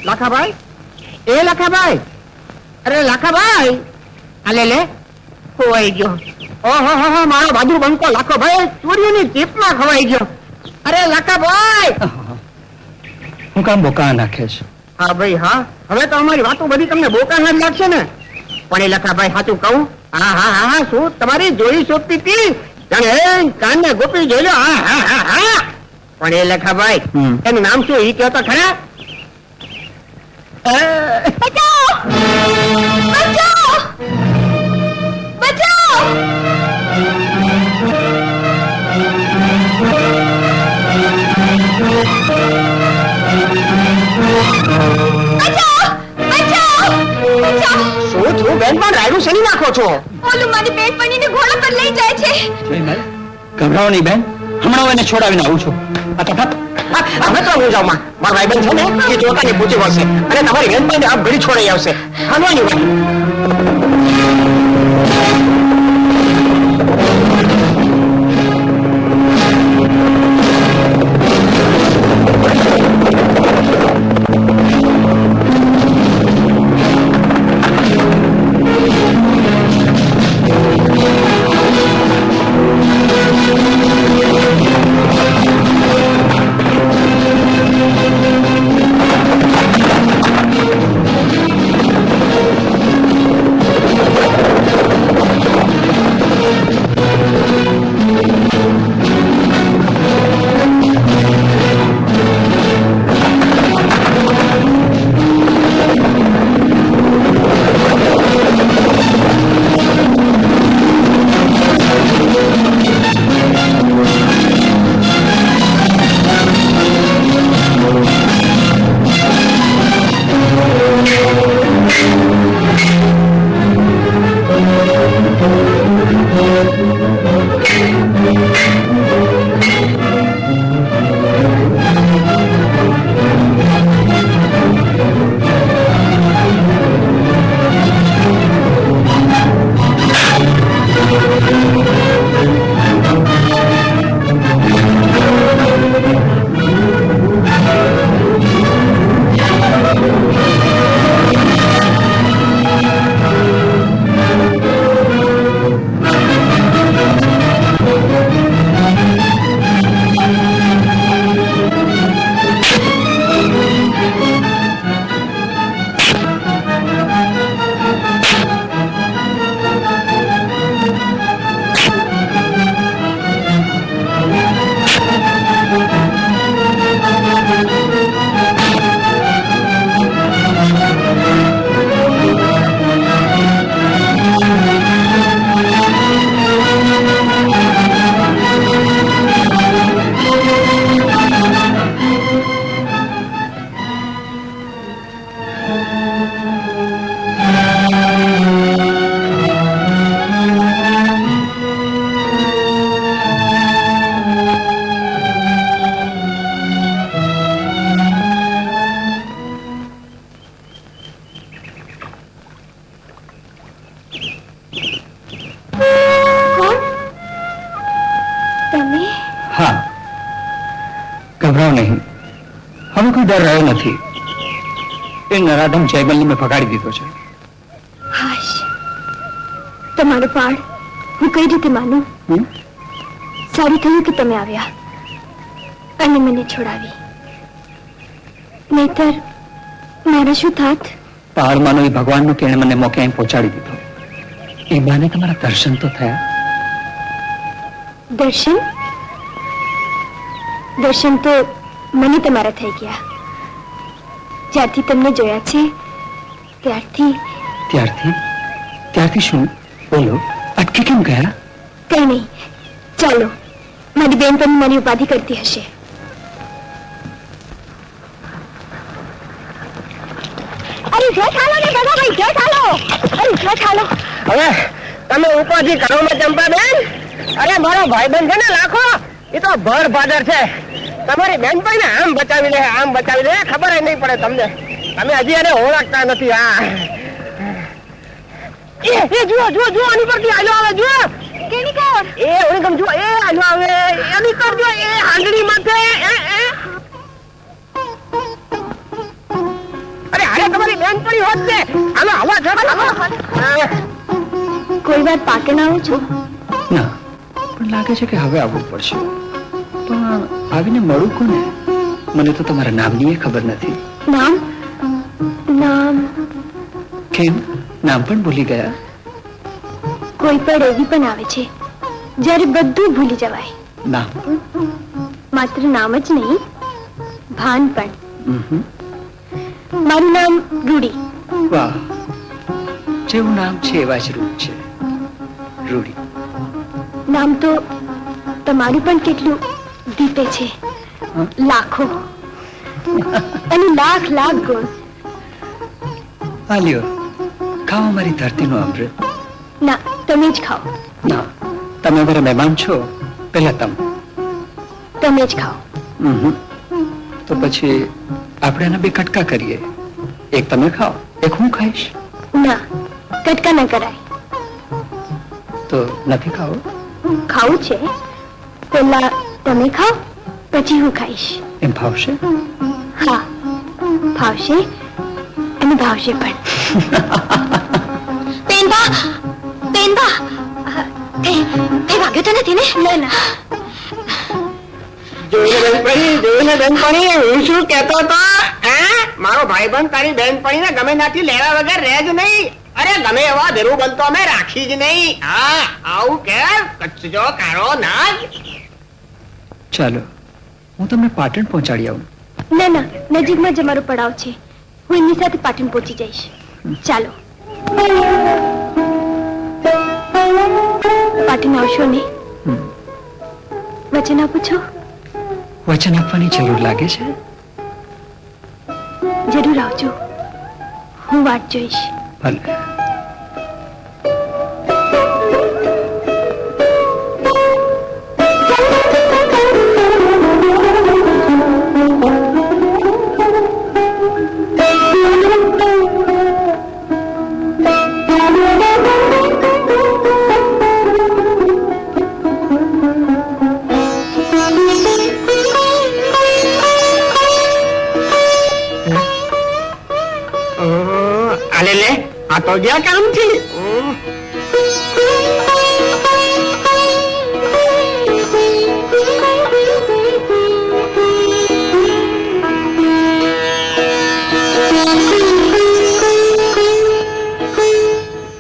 લાખાભાઈ, એ લાખાભાઈ, અરે લાખાભાઈ, આ લે ખોવાઈ ગયો. ઓહો હો, મારો બાજુ બંકો લાખાભાઈ ચોરીની ચીપમાં ખવાઈ ગયો. અરે લાખાભાઈ, હું કામ બોકા નાખે છે? હા ભાઈ હા, હવે તો અમારી વાતો બધી તમને બોકાના જ લાગશે ને. પણ એ લખાભાઈ સાચું કહું, હા હા હા હા, શું તમારી જોડી શોધતી હતી જાણે કાનને ગોપી જોઈ લો. હા હા હા હા, પણ એ લખાભાઈ એનું નામ શું એ કહો તો ખરા. બચાઓ! બચાઓ! બચાઓ! શું થયું બેન, પણ રાયડું શેની નાખો છો? ઓલું મારી બેનપણીને ઘોડા પર લઈ જાય છે. ગભરાવો નહીં બેન, હમણાં એને છોડાવીને આવું છું. હવે તો હું જાઉં, મારા ભાઈબંધ છે ને એ જોતાની પૂછી વળશે અને તમારી બેનપણીને આપ ઘડી છોડાઈ આવશે. હાલવાની વાત. ગભરાઓ નહીં, હવે કોઈ ડર રહ્યો નથી. એ નરાધમ જયમલને મેં ભગાડી દીધો છે. હાશ, તમારો પાડ હું કઈ રીતે માનું? સારું થયું કે તમે આવ્યા અને મને છોડાવી, નહીતર મારે શું થાત? પહાડમાંનો એ ભગવાનનો કે મને મોકે અહીં પહોંચાડી દીધો. એ બાને તમારા દર્શન તો થયા. દર્શન? દર્શન તો મને તમારા થઈ ગયા. જ્યારથી તમને જોયા છે ત્યારથી. ત્યારથી? ત્યારથી શું? બોલો, અટકે કેમ ગયા? કઈ નહીં, ચાલો. મારી બેન પણ મારી ઉપાધિ કરતી હશે. અરે જો ચાલો ને બધા ભાઈ, જો ચાલો. અરે જો ચાલો. હવે તમે ઉપાધિ કરો ને ચંપાબેન. અરે મારો ભાઈબંધ છે ને લાખો, એ તો ભર ભાદર છે. તમારી બેનપણી ને આમ બચાવી લે, આમ બચાવી લે, ખબર નહીં પડે તમને. તમે હજી એને ઓળખતા નથી. હા એ જુઓ જુઓ જુઓ, આની પરથી આલો આવે. જુઓ કેની કર એ ઓળી ગમ જુઓ, એ આલો આવે એની કરજો. એ હાંડડી માથે બેનપણી હોત ને. હાલો હાલો હાલો. કોઈ વાર પાટણ આવો છો? ના, પણ લાગે છે કે હવે આવવું પડશે. પણ આવીને મળું કોને? મને તો તમારા નામની એ ખબર નથી. નામ નામ કેમ નામ પણ ભૂલી ગયા? કોઈ પણ એવી પણ આવે છે જ્યારે બધું ભૂલી જવાય. નામ માત્ર નામ જ નહીં, ભાન પણ. ઉહું. મારું નામ રૂડી. વાહ, જેવું નામ છે એવા જ રૂપ છે. રૂડી. નામ તો તમારું પણ કેટલું દીપે છે. હં? લાખો અને લાખ લાખ ગુણ. આ લ્યો, ખાઓ મારી ધરતીનું અમૃત. ના, તમે જ ખાઓ. ના, તમે અમારા મહેમાન છો, પહેલા તમે જ ખાઓ. ઉહું. તો પછી આપણે એના બે કટકા કરીએ. એક તમે ખાઓ, એક હું ખાઈશ. ના, કટકા ન કરાય. તો નથી ખાઓ? ખાવું છે, પહેલા તમે ખાઓ, પછી હું ખાઈશ. એમ ભાવશે? હા, ભાવશે અને ભાવશે પણ. પેનબા, પેનબા, એ વાગ્યો તો નથી ને? ના ના. જોઈને બેનપણી, હું શું કહેતો હતો? મારો ભાઈબંધ તારી બેનપણીને ગમે નાથી લેવા વગર રહે જ નહીં. અરે ગમે એવા ધીરુ બનતો અમે રાખી જ નહીં. હા, આવું કે કચ્છો કાળો નાગ. ચાલો, હું તમને પાટણ પહોંચાડી આવું. ના ના, નજીકમાં જ અમારો પડાવ છે. હું એમની સાથે પાટણ પહોંચી જઈશ. ચાલો. પાટણ આવશો ને? હમ. વચન આપું છો? વચન આપવાની જરૂર લાગે છે? જરૂર આવજો. હું વાટ જોઈશ. ભલે. આલે લે, આ તો ગયા કામથી.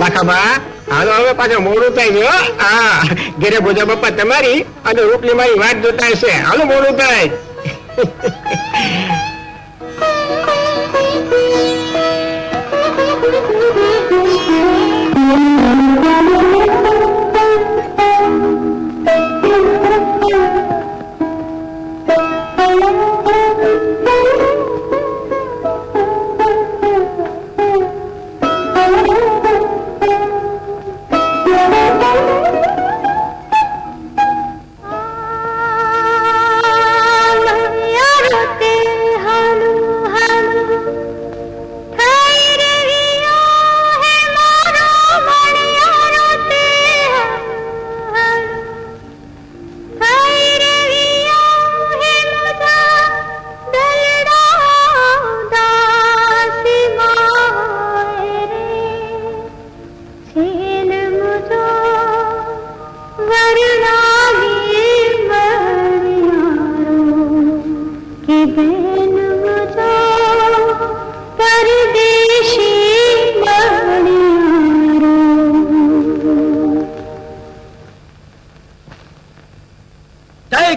લાખાબા, હાલો હવે પાછું મોડું થાય છે. હા, ઘેરે ભોજા બાપા તમારી અને રોટલી મારી વાત જોતા હશે. હાલો મોડું થાય.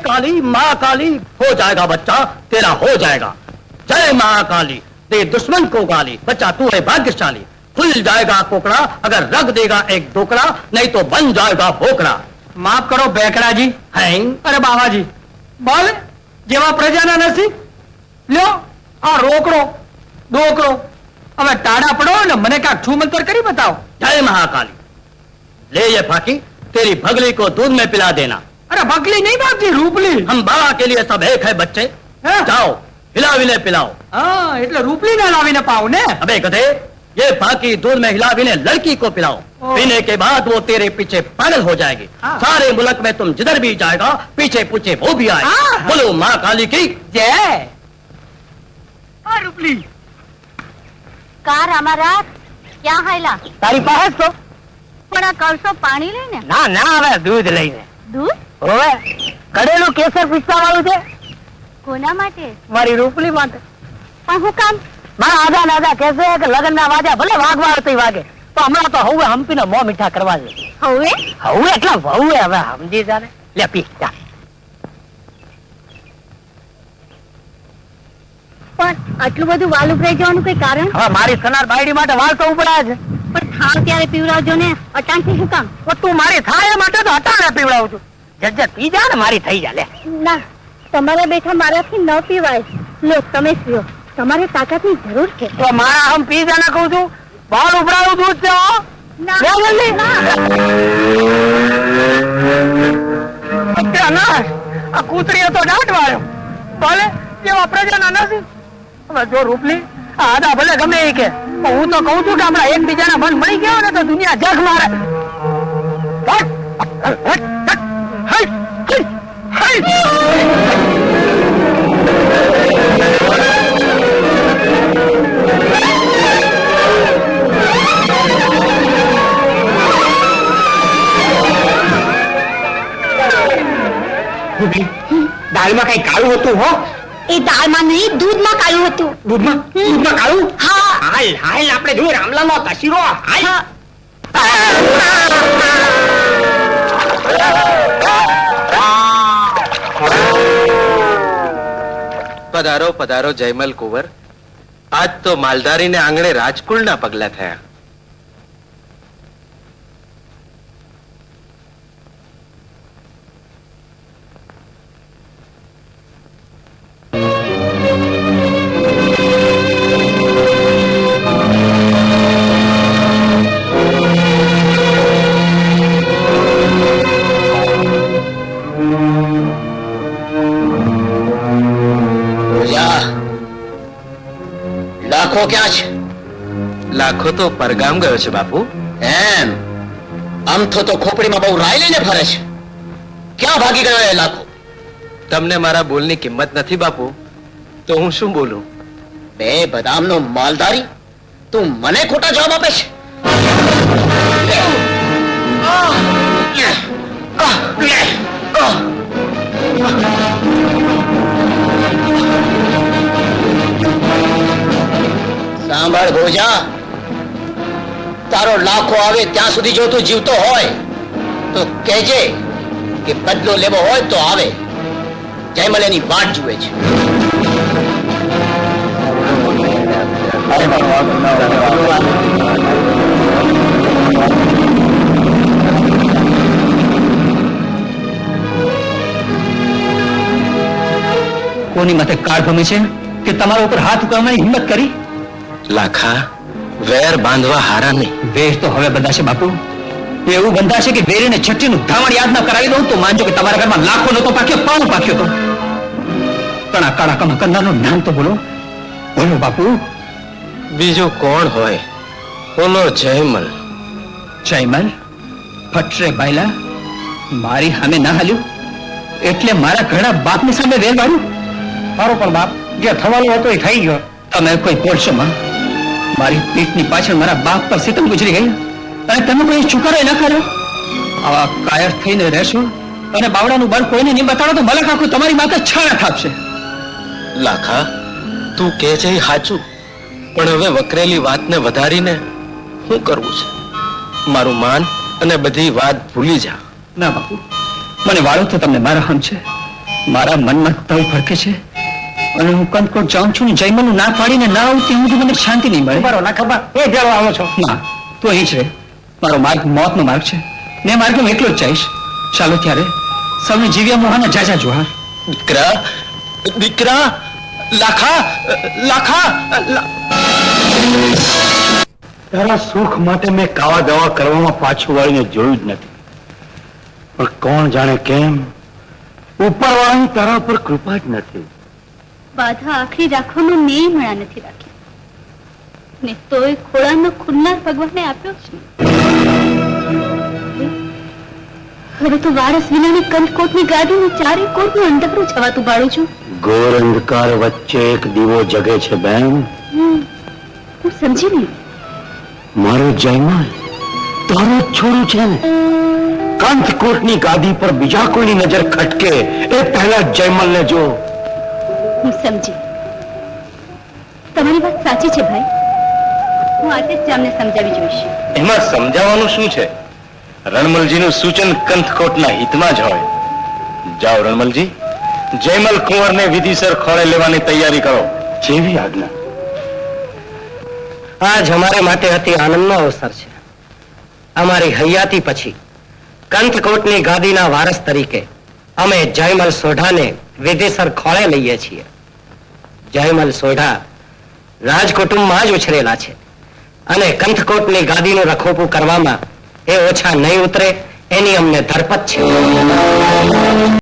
काली महाकाली हो जाएगा बच्चा, तेरा हो जाएगा. जय महाकाली, दे दुश्मन को गाली, बच्चा तू है भाग्यशाली. खुल जाएगा कोकड़ा अगर रख देगा एक डोकड़ा, नहीं तो बन जाएगा भोकड़ा. માફ કરો બેકડાજી. हैं? અરે બાવાજી, બોલ જેવા પ્રજાના નસીબ. લ્યો આ રોકડો ડોકડો. હવે ટાડા પડો ને મને કાંક છૂમંતર કરી બતાવો. जय महाकाली. ले ये फाकी, तेरी भगली को दूध में पिला देना. અરે બકલી નહીં બાપજી, રૂપલી. हम बाबा के लिए सब एक है बच्चे. हाँ? जाओ हिलाविले पिलाओ. હા, એટલે રૂપલી ના લાવીને પાવ ને. अबे गधे, ये फाकी दूध में हिलाविले लड़की को पिलाओ. ओ। पीने के बाद वो तेरे पीछे पागल हो जाएगी. हाँ। सारे मुल्क में तुम जिधर भी जाएगा पीछे पूछे वो भी आएगा. हाँ। बोलो माँ काली की. જય. આ રૂપલી કાર આમાં રાખ. ક્યાં હાયલા? તારી પાસે જ તો. પણ આ કળશો પાણી લઈને? ના ના, હવે દૂધ લઈને. દૂધ? હવે કડેલું કેસર પિસ્તા વાળું છે, કોના માટે? મારી રૂપલી માટે. પણ હું કામ? મારા આદા નાદા કહેશે કે લગ્ન ના વાજા ભલે વાગવા આવતી વાગે, તો હમણાં તો હવે હંપીને મોં મીઠા કરવા છે. હવે હવે એટલા વહુએ હવે સમજી જાને. લે પી જા. પણ આટલું બધું વાલ ઉભરાઈ જવાનું કઈ કારણ? હવે મારી સનાર બાયડી માટે વાલ તો ઉપડા છે. પણ થાવ ત્યારે પીવડાવજો ને, અટાણથી શું કામ? તો તું મારી થાય એ માટે તો હટાણે પીવડાવું છું. જજ્જત પી જા ને, મારી થઈ જા. લે ના, તમારા બેઠા મારાથી ન પીવાય. લો તમે પીઓ, તમારે તાકાતની જરૂર છે. તો મારા હમ પી જા ને કહું છું. વાલ ઉપડાવું દૂધ છે હો. ના, લે જલ્દી. અત્યાનાશ, આ કૂતરીએ તો દાંત વાળ્યો. ભલે જેવા પ્રજાના નથી. હવે જો રૂપલી આ આદા ભલે ગમે એ કે, પણ હું તો કહું છું કે હમણાં એકબીજાના મન મળી ગયા ને તો દુનિયા જગ મારે. હટ, હટ, હટ, હટ, હટ, દાળમાં કઈ કાળું હતું હો. એ દાળમાં નહીં, દૂધમાં કાળું હતું. દૂધમાં કાળું? હા. હાલ હાલ આપણે જોઈએ રામલાલ નો તસીરો. હાલ. પધારો પધારો જયમલ કુંવર. આજ તો માલધારીને આંગણે રાજકુળના પગલા થયા. લાખો ક્યાં છે? લાખો તો પરગામ ગયો છે બાપુ. એમ આમથો તો ખોપડીમાં બહુ રાય લઈને ફરે છે. ક્યાં ભાગી ગયો એ લાખો? તમને મારા બોલની કિંમત નથી બાપુ, તો હું શું બોલું? બે બદામનો માલધારી તું મને ખોટા જવાબ આપે છે? સાંભળ ભોજા, તારો લાખો આવે ત્યાં સુધી જો તું જીવતો હોય તો કહેજે કે બદલો લેવો હોય તો આવે. જયમલ એની વાટ જુએ છે. કોની માથે કાળ ભમી છે કે તમારા ઉપર હાથ ઉકાળવાની હિંમત કરી? લાખા, વેર બાંધવા હારા નહીં. વેર તો હવે બંધાશે બાપુ. એવું બંધાશે કે વેરીને છઠ્ઠીનું ધાવણ યાદ ના કરાવી દઉં તો માનજો કે તમારા ઘરમાં લાખો નતો પાક્યો, પાઉં પાક્યો તો. પણ આ કાળા કામ કરનારનું નામ તો બોલો. બોલો બાપુ. બીજું કોણ હોય? બોલો જયમલ. જયમલ? ફટરે બાયલા, મારી સામે ના હાલ્યું એટલે મારા ઘણા બાપની સામે વેર વાળું? મારો પણ બાપ જે થવાનું હતો એ થઈ ગયો. તમે કોઈ બોલશો માં? મારી પીઠની પાછળ મારા બાપ પર સિતમ ગુજરી ગઈ અને તમે કોઈ ચુકારો ન કર્યો. આવા કાયર થઈને રહેશો અને બાવડાનું બળ કોઈને નહીં બતાડો તો મલક આખું તમારી માથે છાણા થાપશે. લાખા, તું કે છે એ સાચું, પણ હવે વકરેલી વાતને વધારીને શું કરવું છે? મારું માન અને બધી વાત ભૂલી જા. ના બાપુ, મને વાળો તો તમને મારા હમ છે. મારા મનમાં તલ ફરકે છે અને હું કંદકોટ જાઉં છું ને જયમલનું ના પાડીને ના આવું ત્યાં સુધી મને શાંતિ નહીં મળે. બરો ના ખબર એ જેવો આવો છો. ના, તો અહીં જ રહે. મારો માર્ગ મોતનો માર્ગ છે. મેં માર્ગ એકલો જ જઈશ. ચાલો ત્યારે સૌને જીવ્યા મોહાના જાજા જોહાર. દીકરા, દીકરા, લાખા, લાખા. તારા સુખ માટે મેં કાવા દાવા કરવામાં પાછું વળીને જોયું જ નથી, પણ કોણ જાણે કેમ ઉપરવાળાની તારા પર કૃપા જ નથી. બાધા આખરી રાખવાનો નિયમણા નથી રાખ્યો ને તોય ખોળાનો ખુલ્લાર ભગવાને આપ્યો છે. હવે તો વારસ વિનાની કંદકોટની ગાડીને ચારે કોટનું અંધકરું છવાતું બાળું છું. ઘોર અંધકાર વચ્ચે એક દીવો જગે છે બેન. હું સમજી નહીં. મારો જયમાલ તારો જ છોડું છે ને. કંથકોટની ગાદી પર બીજા કોઈની નજર ખટકે એ પહેલા જયમાલને જો. હું સમજી. તમારી વાત સાચી છે ભાઈ. હું આજે જ જામને સમજાવી જોઈશ. એમાં સમજાવવાનું શું છે? રણમલજીનું સૂચન કંથકોટના હિતમાં જ હોય. જાઓ રણમલજી, જયમલ કુંવરને વિધિસર ખોળે લેવાની તૈયારી કરો. જેવી આજ્ઞા. આજ અમારે માટે અતિ આનંદનો અવસર છે. અમારી હયાતી પછી કંથકોટની ગાદીના વારસ તરીકે અમે જયમલ સોઢાને વિધિસર ખોળે લઈએ છીએ. જયમલ સોઢા રાજકુટુંબમાં જ ઉછરેલા છે અને કંથકોટની ગાદીનું રખોપું કરવામાં એ ઓછા નહીં ઉતરે એની અમને ધરપત છે.